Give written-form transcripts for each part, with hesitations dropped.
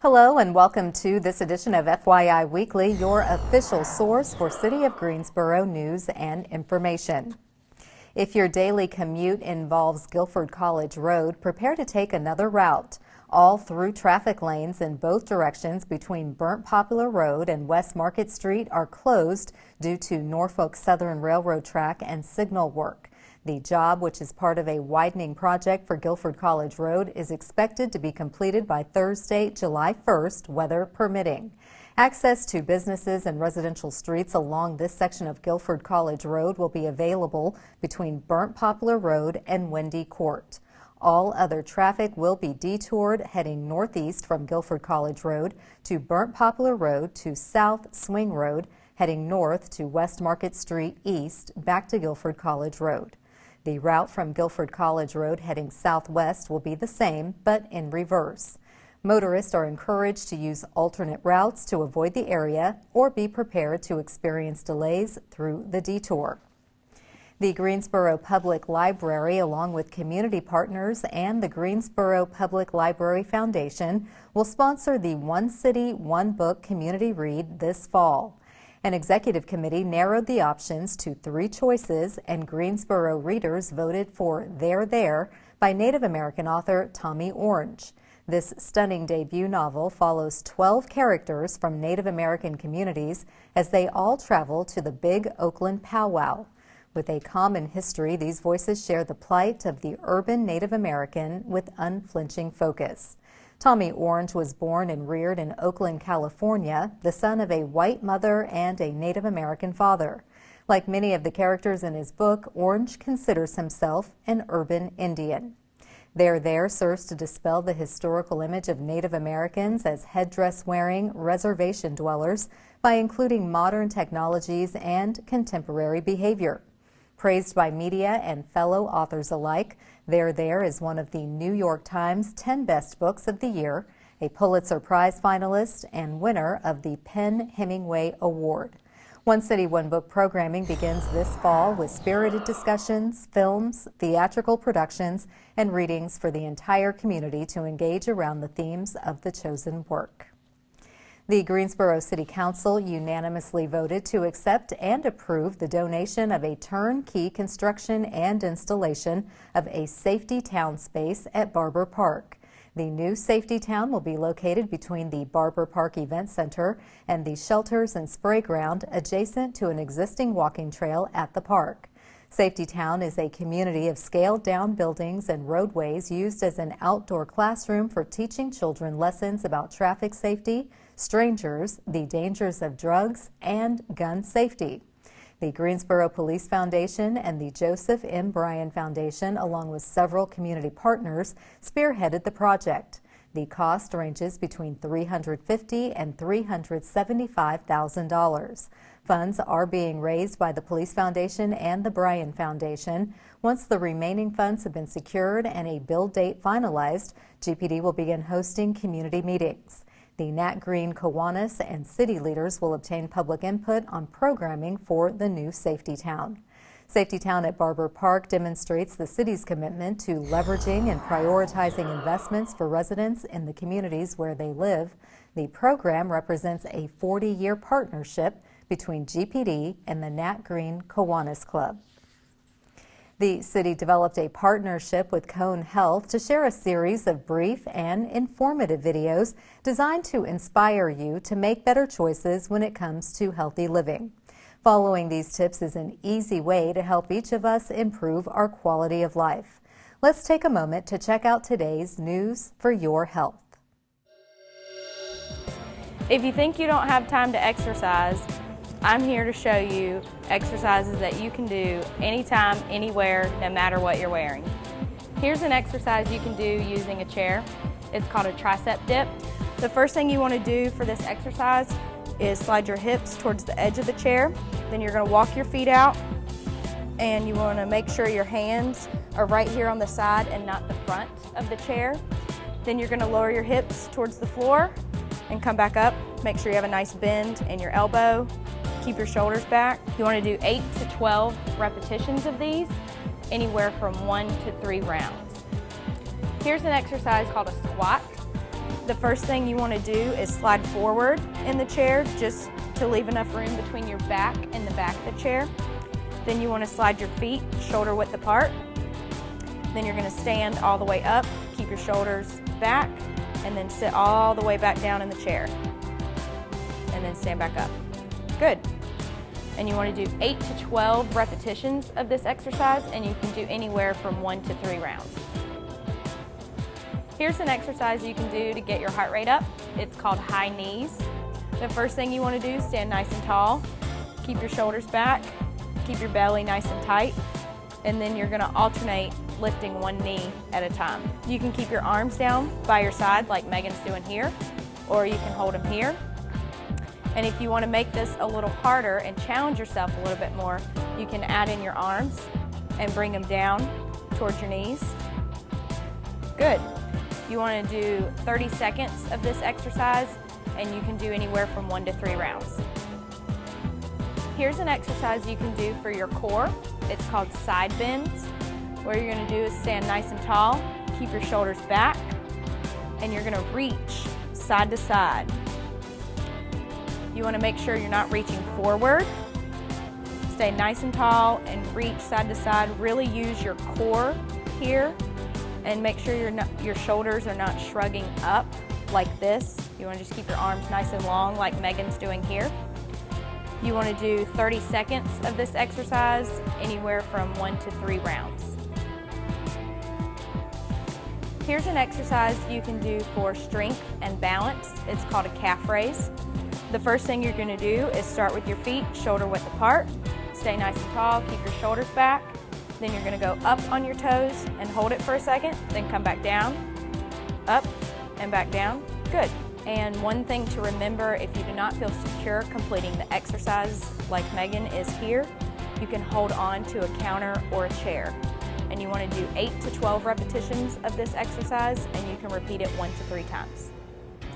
Hello and welcome to this edition of FYI Weekly, your official source for City of Greensboro news and information. If your daily commute involves Guilford College Road, prepare to take another route. All through traffic lanes in both directions between Burnt Poplar Road and West Market Street are closed due to Norfolk Southern Railroad track and signal work. The job, which is part of a widening project for Guilford College Road, is expected to be completed by Thursday, July 1st, weather permitting. Access to businesses and residential streets along this section of Guilford College Road will be available between Burnt Poplar Road and Wendy Court. All other traffic will be detoured heading northeast from Guilford College Road to Burnt Poplar Road to South Swing Road, heading north to West Market Street east back to Guilford College Road. The route from Guilford College Road heading southwest will be the same, but in reverse. Motorists are encouraged to use alternate routes to avoid the area or be prepared to experience delays through the detour. The Greensboro Public Library, along with community partners and the Greensboro Public Library Foundation, will sponsor the One City, One Book community read this fall. An executive committee narrowed the options to 3 choices, and Greensboro readers voted for They're There by Native American author Tommy Orange. This stunning debut novel follows 12 characters from Native American communities as they all travel to the Big Oakland Powwow. With a common history, these voices share the plight of the urban Native American with unflinching focus. Tommy Orange was born and reared in Oakland, California, the son of a white mother and a Native American father. Like many of the characters in his book, Orange considers himself an urban Indian. They're There serves to dispel the historical image of Native Americans as headdress-wearing reservation dwellers by including modern technologies and contemporary behavior. Praised by media and fellow authors alike, They're There is one of the New York Times 10 Best Books of the Year, a Pulitzer Prize finalist, and winner of the PEN/Hemingway Award. One City, One Book programming begins this fall with spirited discussions, films, theatrical productions, and readings for the entire community to engage around the themes of the chosen work. The Greensboro City Council unanimously voted to accept and approve the donation of a turnkey construction and installation of a safety town space at Barber Park. The new safety town will be located between the Barber Park Event Center and the shelters and spray ground adjacent to an existing walking trail at the park. Safety Town is a community of scaled-down buildings and roadways used as an outdoor classroom for teaching children lessons about traffic safety, strangers, the dangers of drugs, and gun safety. The Greensboro Police Foundation and the Joseph M. Bryan Foundation, along with several community partners, spearheaded the project. The cost ranges between $350,000 and $375,000. Funds are being raised by the Police Foundation and the Bryan Foundation. Once the remaining funds have been secured and a build date finalized, GPD will begin hosting community meetings. The Nat Green, Kiwanis, and city leaders will obtain public input on programming for the new Safety Town. Safety Town at Barber Park demonstrates the city's commitment to leveraging and prioritizing investments for residents in the communities where they live. The program represents a 40-year partnership between GPD and the Nat Green Kiwanis Club. The city developed a partnership with Cone Health to share a series of brief and informative videos designed to inspire you to make better choices when it comes to healthy living. Following these tips is an easy way to help each of us improve our quality of life. Let's take a moment to check out today's news for your health. If you think you don't have time to exercise, I'm here to show you exercises that you can do anytime, anywhere, no matter what you're wearing. Here's an exercise you can do using a chair. It's called a tricep dip. The first thing you want to do for this exercise is slide your hips towards the edge of the chair. Then you're going to walk your feet out, and you want to make sure your hands are right here on the side and not the front of the chair. Then you're going to lower your hips towards the floor and come back up. Make sure you have a nice bend in your elbow. Keep your shoulders back. You want to do 8 to 12 repetitions of these, anywhere from 1 to 3 rounds. Here's an exercise called a squat. The first thing you want to do is slide forward in the chair just to leave enough room between your back and the back of the chair. Then you want to slide your feet shoulder width apart. Then you're going to stand all the way up, keep your shoulders back, and then sit all the way back down in the chair. And then stand back up. Good. And you want to do 8 to 12 repetitions of this exercise, and you can do anywhere from 1 to 3 rounds. Here's an exercise you can do to get your heart rate up. It's called high knees. The first thing you want to do is stand nice and tall. Keep your shoulders back. Keep your belly nice and tight. And then you're going to alternate lifting one knee at a time. You can keep your arms down by your side like Megan's doing here, or you can hold them here. And if you want to make this a little harder and challenge yourself a little bit more, you can add in your arms and bring them down towards your knees. Good. You want to do 30 seconds of this exercise, and you can do anywhere from 1 to 3 rounds. Here's an exercise you can do for your core. It's called side bends. What you're going to do is stand nice and tall, keep your shoulders back, and you're going to reach side to side. You want to make sure you're not reaching forward. Stay nice and tall and reach side to side. Really use your core here, and make sure your shoulders are not shrugging up like this. You want to just keep your arms nice and long like Megan's doing here. You want to do 30 seconds of this exercise, anywhere from 1 to 3 rounds. Here's an exercise you can do for strength and balance. It's called a calf raise. The first thing you're going to do is start with your feet shoulder width apart. Stay nice and tall, keep your shoulders back. Then you're going to go up on your toes and hold it for a second, then come back down, up and back down. Good. And one thing to remember, if you do not feel secure completing the exercise like Megan is here, you can hold on to a counter or a chair. And you want to do 8 to 12 repetitions of this exercise, and you can repeat it 1 to 3 times.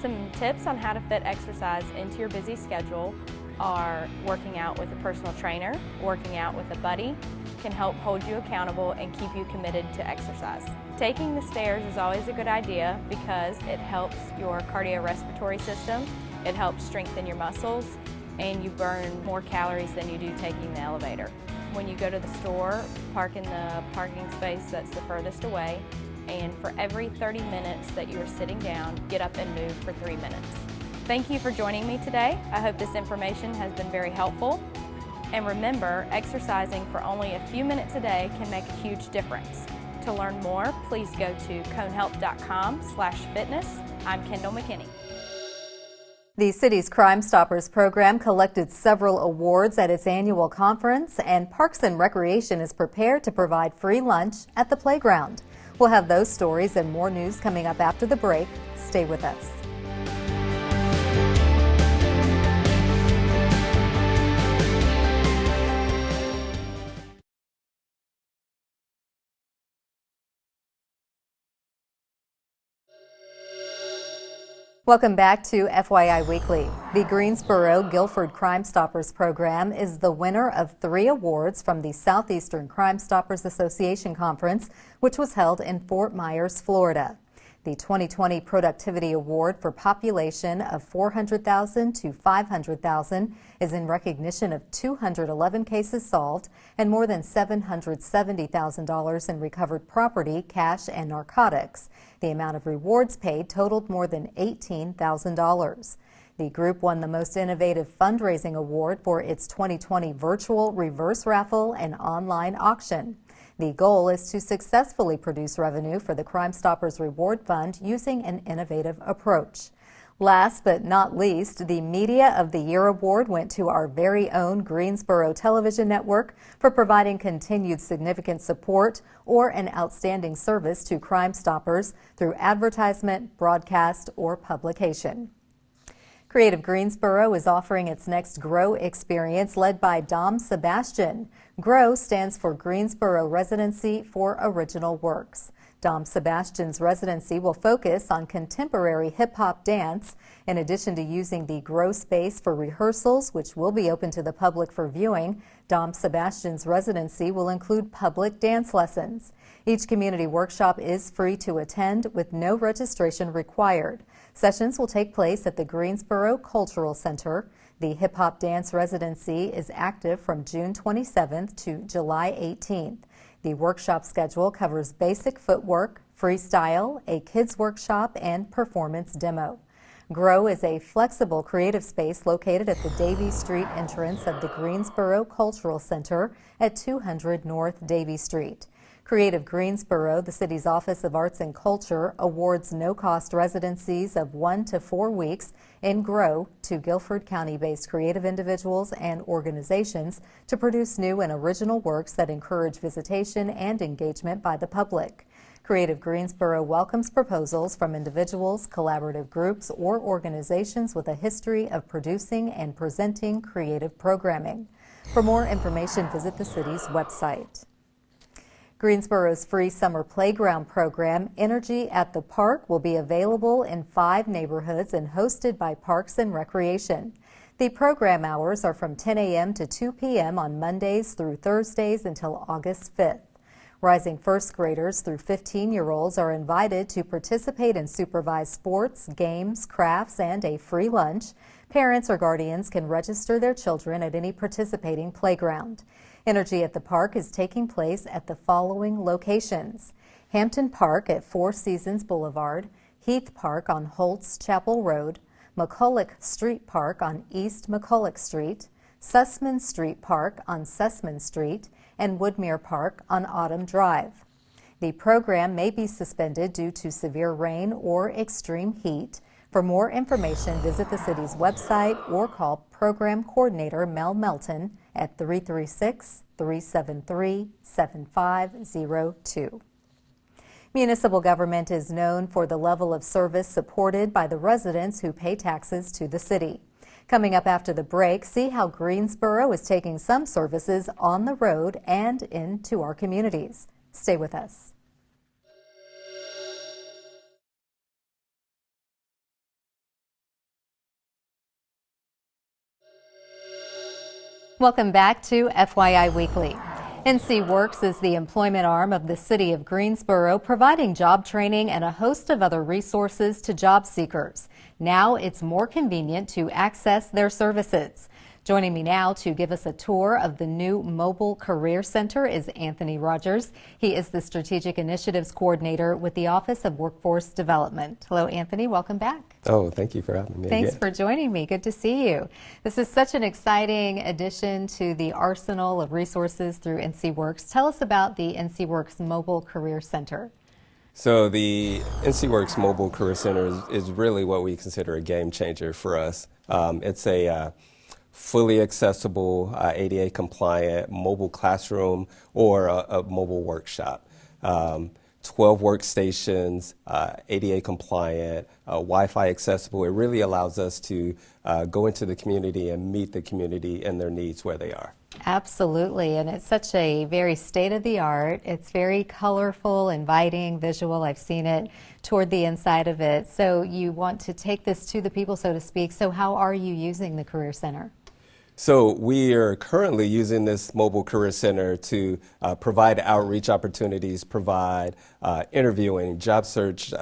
Some tips on how to fit exercise into your busy schedule are working out with a personal trainer, working out with a buddy can help hold you accountable and keep you committed to exercise. Taking the stairs is always a good idea because it helps your cardiorespiratory system, it helps strengthen your muscles, and you burn more calories than you do taking the elevator. When you go to the store, park in the parking space that's the furthest away, and for every 30 minutes that you are sitting down, get up and move for 3 minutes. Thank you for joining me today. I hope this information has been very helpful. And remember, exercising for only a few minutes a day can make a huge difference. To learn more, please go to conehealth.com/fitness. I'm Kendall McKinney. The city's Crime Stoppers program collected several awards at its annual conference, and Parks and Recreation is prepared to provide free lunch at the playground. We'll have those stories and more news coming up after the break. Stay with us. Welcome back to FYI Weekly. The Greensboro Guilford Crime Stoppers program is the winner of 3 awards from the Southeastern Crime Stoppers Association Conference, which was held in Fort Myers, Florida. The 2020 Productivity Award for population of 400,000 to 500,000 is in recognition of 211 cases solved and more than $770,000 in recovered property, cash, and narcotics. The amount of rewards paid totaled more than $18,000. The group won the Most Innovative Fundraising Award for its 2020 virtual reverse raffle and online auction. The goal is to successfully produce revenue for the Crime Stoppers Reward Fund using an innovative approach. Last but not least, the Media of the Year Award went to our very own Greensboro Television Network for providing continued significant support or an outstanding service to Crime Stoppers through advertisement, broadcast, or publication. Creative Greensboro is offering its next GROW experience led by Dom Sebastian. GROW stands for Greensboro Residency for Original Works. Dom Sebastian's residency will focus on contemporary hip-hop dance. In addition to using the GROW space for rehearsals, which will be open to the public for viewing, Dom Sebastian's residency will include public dance lessons. Each community workshop is free to attend with no registration required. Sessions will take place at the Greensboro Cultural Center. The hip hop dance residency is active from June 27th to July 18th. The workshop schedule covers basic footwork, freestyle, a kids workshop, and performance demo. GROW is a flexible creative space located at the Davie Street entrance of the Greensboro Cultural Center at 200 North Davie Street. Creative Greensboro, the city's Office of Arts and Culture, awards no-cost residencies of 1 to 4 weeks in GROW to Guilford County-based creative individuals and organizations to produce new and original works that encourage visitation and engagement by the public. Creative Greensboro welcomes proposals from individuals, collaborative groups, or organizations with a history of producing and presenting creative programming. For more information, visit the city's website. Greensboro's free summer playground program, Energy at the Park, will be available in 5 neighborhoods and hosted by Parks and Recreation. The program hours are from 10 a.m. to 2 p.m. on Mondays through Thursdays until August 5th. Rising first graders through 15-year-olds are invited to participate in supervised sports, games, crafts, and a free lunch. Parents or guardians can register their children at any participating playground. Energy at the Park is taking place at the following locations: Hampton Park at Four Seasons Boulevard, Heath Park on Holtz Chapel Road, McCulloch Street Park on East McCulloch Street, Sussman Street Park on Sussman Street, and Woodmere Park on Autumn Drive. The program may be suspended due to severe rain or extreme heat. For more information, visit the city's website or call Program Coordinator Mel Melton at 336-373-7502. Municipal government is known for the level of service supported by the residents who pay taxes to the city. Coming up after the break, see how Greensboro is taking some services on the road and into our communities. Stay with us. Welcome back to FYI Weekly. NC Works is the employment arm of the City of Greensboro, providing job training and a host of other resources to job seekers. Now it's more convenient to access their services. Joining me now to give us a tour of the new Mobile Career Center is Anthony Rogers. He is the Strategic Initiatives Coordinator with the Office of Workforce Development. Hello, Anthony. Welcome back. Oh, thank you for having me. Thanks for joining me. Good to see you. This is such an exciting addition to the arsenal of resources through NC Works. Tell us about the NC Works Mobile Career Center. So the NC Works Mobile Career Center is really what we consider a game changer for us. It's a fully accessible, ADA compliant mobile classroom or a mobile workshop. 12 workstations, ADA compliant, Wi-Fi accessible. It really allows us to go into the community and meet the community and their needs where they are. Absolutely, and it's such a very state-of-the-art. It's very colorful, inviting, visual. I've seen it toward the inside of it. So you want to take this to the people, so to speak. So how are you using the Career Center? So we are currently using this Mobile Career Center to provide outreach opportunities, provide interviewing, job search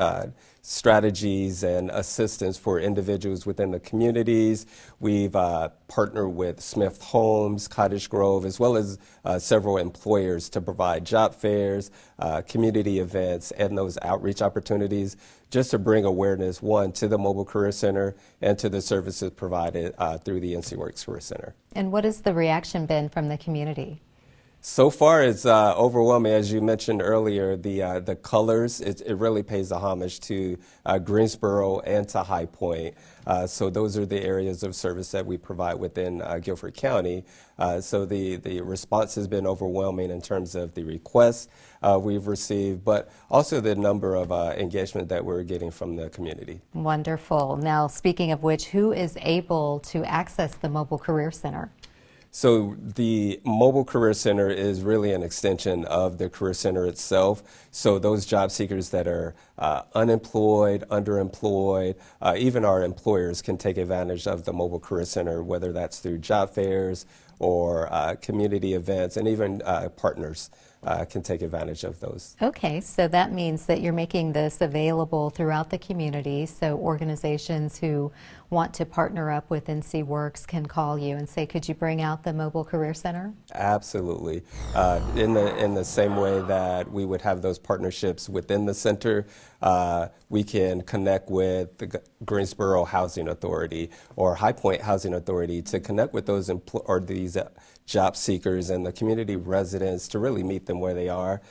strategies and assistance for individuals within the communities. We've partnered with Smith Homes, Cottage Grove, as well as several employers to provide job fairs, community events, and those outreach opportunities just to bring awareness, one, to the Mobile Career Center and to the services provided through the NC Works Career Center. And what has the reaction been from the community? So far, it's overwhelming. As you mentioned earlier, the colors, it really pays a homage to Greensboro and to High Point. So those are the areas of service that we provide within Guilford County. So the response has been overwhelming in terms of the requests we've received, but also the number of engagement that we're getting from the community. Wonderful. Now, speaking of which, who is able to access the Mobile Career Center? So the Mobile Career Center is really an extension of the Career Center itself. So those job seekers that are unemployed, underemployed, even our employers can take advantage of the Mobile Career Center, whether that's through job fairs or community events and even partners can take advantage of those. Okay, so that means that you're making this available throughout the community, so organizations who want to partner up with NC Works can call you and say, could you bring out the Mobile Career Center? Absolutely. In the same way that we would have those partnerships within the center, we can connect with the Greensboro Housing Authority or High Point Housing Authority to connect with those these job seekers and the community residents to really meet them where they are,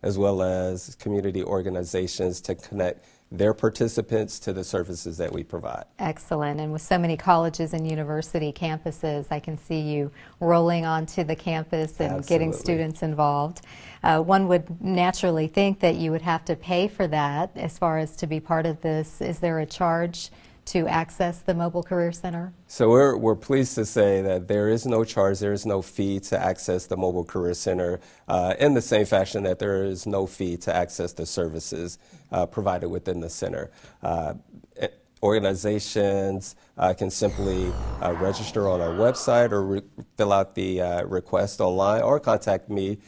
as well as community organizations to connect their participants to the services that we provide. Excellent. And with so many colleges and university campuses, I can see you rolling onto the campus and Absolutely. Getting students involved. One would naturally think that you would have to pay for that as far as to be part of this. Is there a charge to access the Mobile Career Center? So we're pleased to say that there is no charge, there is no fee to access the Mobile Career Center in the same fashion that there is no fee to access the services provided within the center. Organizations can simply register on our website or fill out the request online or contact me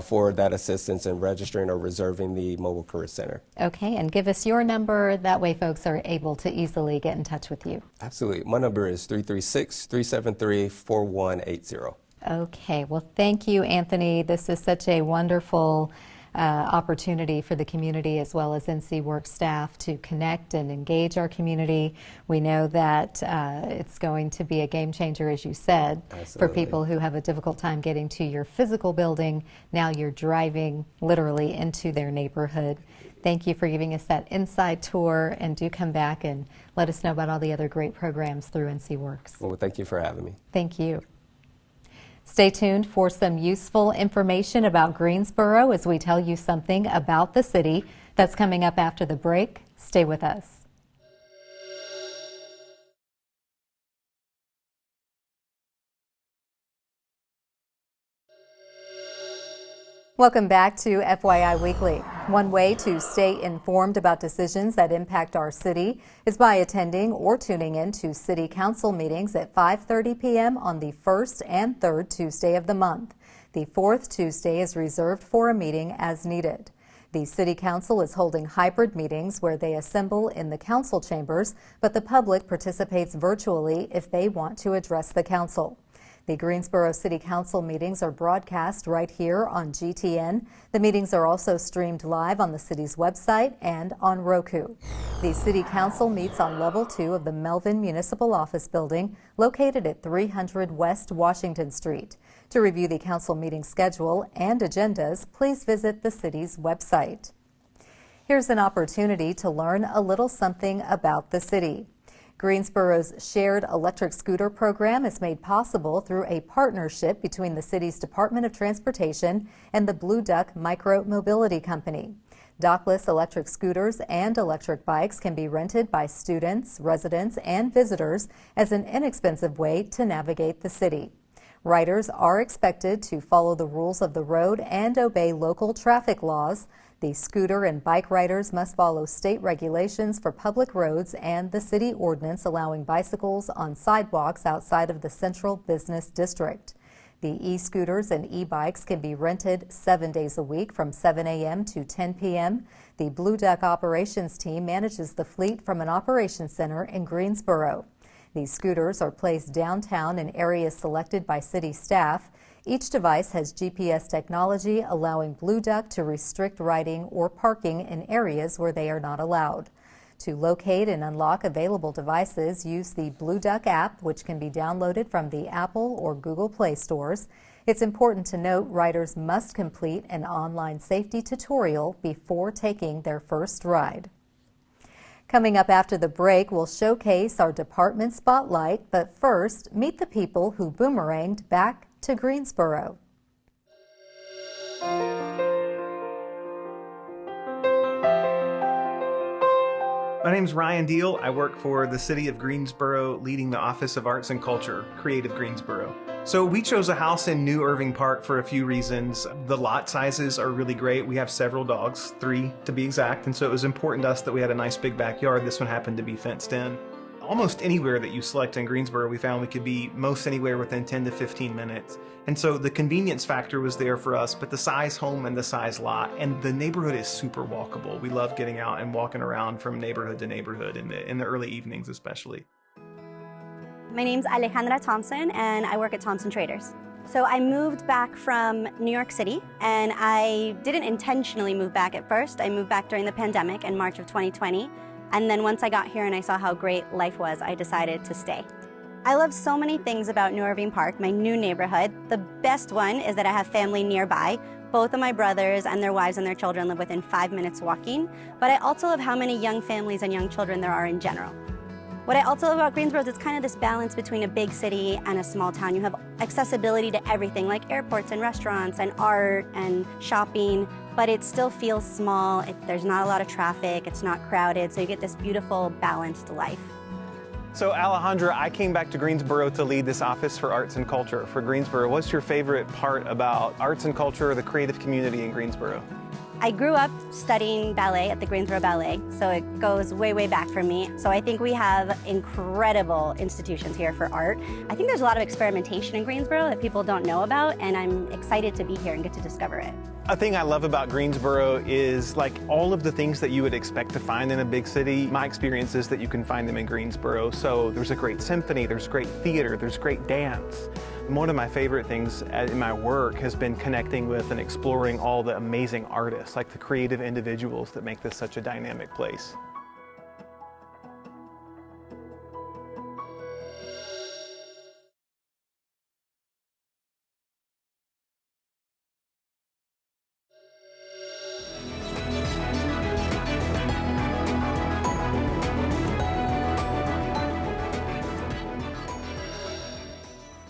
for that assistance in registering or reserving the Mobile Career Center. Okay, and give us your number. That way folks are able to easily get in touch with you. Absolutely. My number is 336-373-4180. Okay, well, thank you, Anthony. This is such a wonderful opportunity for the community as well as NC Works staff to connect and engage our community. We know that it's going to be a game changer, as you said, Absolutely. for people who have a difficult time getting to your physical building. Now you're driving literally into their neighborhood. Thank you for giving us that inside tour, and do come back and let us know about all the other great programs through NC Works. Well, thank you for having me. Thank you. Stay tuned for some useful information about Greensboro as we tell you something about the city. That's coming up after the break. Stay with us. Welcome back to FYI Weekly. One way to stay informed about decisions that impact our city is by attending or tuning in to City Council meetings at 5:30 p.m. on the first and third Tuesday of the month. The fourth Tuesday is reserved for a meeting as needed. The City Council is holding hybrid meetings where they assemble in the council chambers, but the public participates virtually if they want to address the council. The Greensboro City Council meetings are broadcast right here on GTN. The meetings are also streamed live on the city's website and on Roku. The City Council meets on level 2 of the Melvin Municipal Office Building, located at 300 West Washington Street. To review the council meeting schedule and agendas, please visit the city's website. Here's an opportunity to learn a little something about the city. Greensboro's shared electric scooter program is made possible through a partnership between the city's Department of Transportation and the Blue Duck Micro Mobility Company. Dockless electric scooters and electric bikes can be rented by students, residents, and visitors as an inexpensive way to navigate the city. Riders are expected to follow the rules of the road and obey local traffic laws. The scooter and bike riders must follow state regulations for public roads and the city ordinance allowing bicycles on sidewalks outside of the central business district. The e-scooters and e-bikes can be rented 7 days a week from 7 a.m. to 10 p.m. The Blue Duck operations team manages the fleet from an operations center in Greensboro. These scooters are placed downtown in areas selected by city staff. Each device has GPS technology allowing Blue Duck to restrict riding or parking in areas where they are not allowed. To locate and unlock available devices, use the Blue Duck app, which can be downloaded from the Apple or Google Play stores. It's important to note riders must complete an online safety tutorial before taking their first ride. Coming up after the break, we'll showcase our department spotlight, but first, meet the people who boomeranged back to Greensboro. My name is Ryan Deal. I work for the City of Greensboro, leading the Office of Arts and Culture, Creative Greensboro. So we chose a house in New Irving Park for a few reasons. The lot sizes are really great. We have several dogs, 3 to be exact, and so it was important to us that we had a nice big backyard. This one happened to be fenced in. almost anywhere that you select in Greensboro, we found we could be most anywhere within 10 to 15 minutes. And so the convenience factor was there for us, but the size home and the size lot, and the neighborhood is super walkable. We love getting out and walking around from neighborhood to neighborhood in the early evenings especially. My name's Alejandra Thompson, and I work at Thompson Traders. So I moved back from New York City, and I didn't intentionally move back at first. I moved back during the pandemic in March of 2020. And then once I got here and I saw how great life was, I decided to stay. I love so many things about New Irving Park, my new neighborhood. The best one is that I have family nearby. Both of my brothers and their wives and their children live within 5 minutes walking. But I also love how many young families and young children there are in general. What I also love about Greensboro is it's kind of this balance between a big city and a small town. You have accessibility to everything, like airports and restaurants and art and shopping, but it still feels small. There's not a lot of traffic, it's not crowded, so you get this beautiful, balanced life. So Alejandra, I came back to Greensboro to lead this office for arts and culture for Greensboro. What's your favorite part about arts and culture or the creative community in Greensboro? I grew up studying ballet at the Greensboro Ballet, so it goes way, way back for me. So I think we have incredible institutions here for art. I think there's a lot of experimentation in Greensboro that people don't know about, and I'm excited to be here and get to discover it. A thing I love about Greensboro is like all of the things that you would expect to find in a big city. My experience is that you can find them in Greensboro. So there's a great symphony, there's great theater, there's great dance. And one of my favorite things in my work has been connecting with and exploring all the amazing artists, like the creative individuals that make this such a dynamic place.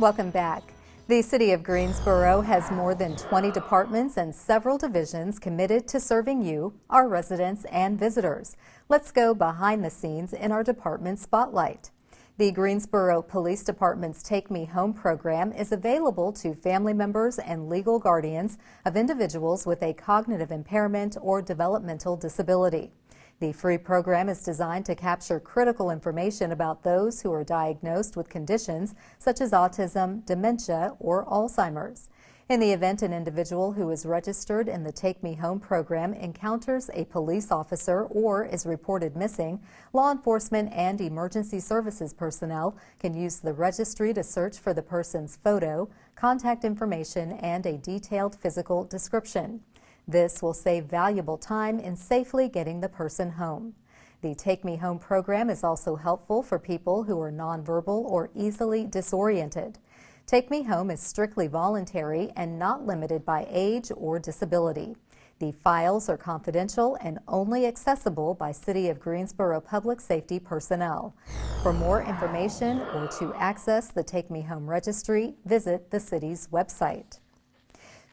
Welcome back. The City of Greensboro has more than 20 departments and several divisions committed to serving you, our residents and visitors. Let's go behind the scenes in our department spotlight. The Greensboro Police Department's Take Me Home program is available to family members and legal guardians of individuals with a cognitive impairment or developmental disability. The free program is designed to capture critical information about those who are diagnosed with conditions such as autism, dementia, or Alzheimer's. In the event an individual who is registered in the Take Me Home program encounters a police officer or is reported missing, law enforcement and emergency services personnel can use the registry to search for the person's photo, contact information, and a detailed physical description. This will save valuable time in safely getting the person home. The Take Me Home program is also helpful for people who are nonverbal or easily disoriented. Take Me Home is strictly voluntary and not limited by age or disability. The files are confidential and only accessible by City of Greensboro Public Safety personnel. For more information or to access the Take Me Home registry, visit the city's website.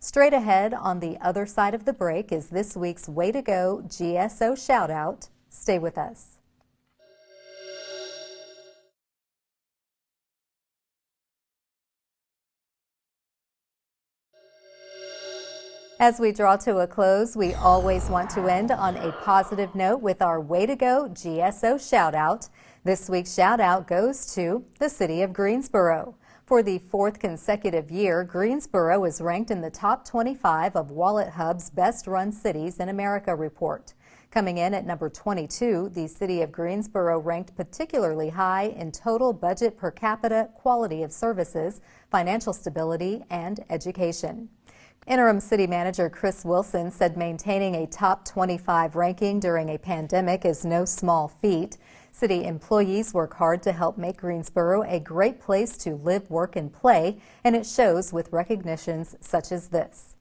Straight ahead on the other side of the break is this week's Way to Go GSO shout out. Stay with us. As we draw to a close, we always want to end on a positive note with our Way to Go GSO shout out. This week's shout out goes to the City of Greensboro. For the fourth consecutive year, Greensboro is ranked in the top 25 of Wallet Hub's Best Run Cities in America report. Coming in at number 22, the City of Greensboro ranked particularly high in total budget per capita, quality of services, financial stability, and education. Interim City Manager Chris Wilson said maintaining a top 25 ranking during a pandemic is no small feat. City employees work hard to help make Greensboro a great place to live, work, and play, and it shows with recognitions such as this.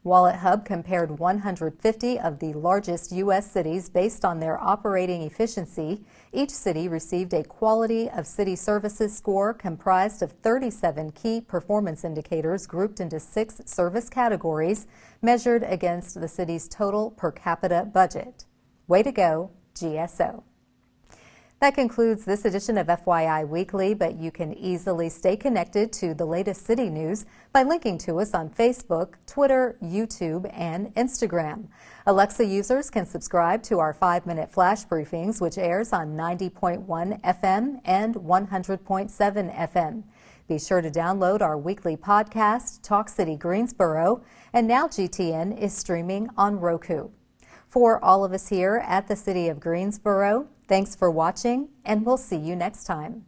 Wallet Hub compared 150 of the largest U.S. cities based on their operating efficiency. Each city received a Quality of City Services score comprised of 37 key performance indicators grouped into 6 service categories measured against the city's total per capita budget. Way to go, GSO. That concludes this edition of FYI Weekly, but you can easily stay connected to the latest city news by linking to us on Facebook, Twitter, YouTube, and Instagram. Alexa users can subscribe to our 5-minute flash briefings, which airs on 90.1 FM and 100.7 FM. Be sure to download our weekly podcast, Talk City Greensboro, and now GTN is streaming on Roku. For all of us here at the City of Greensboro, thanks for watching, and we'll see you next time.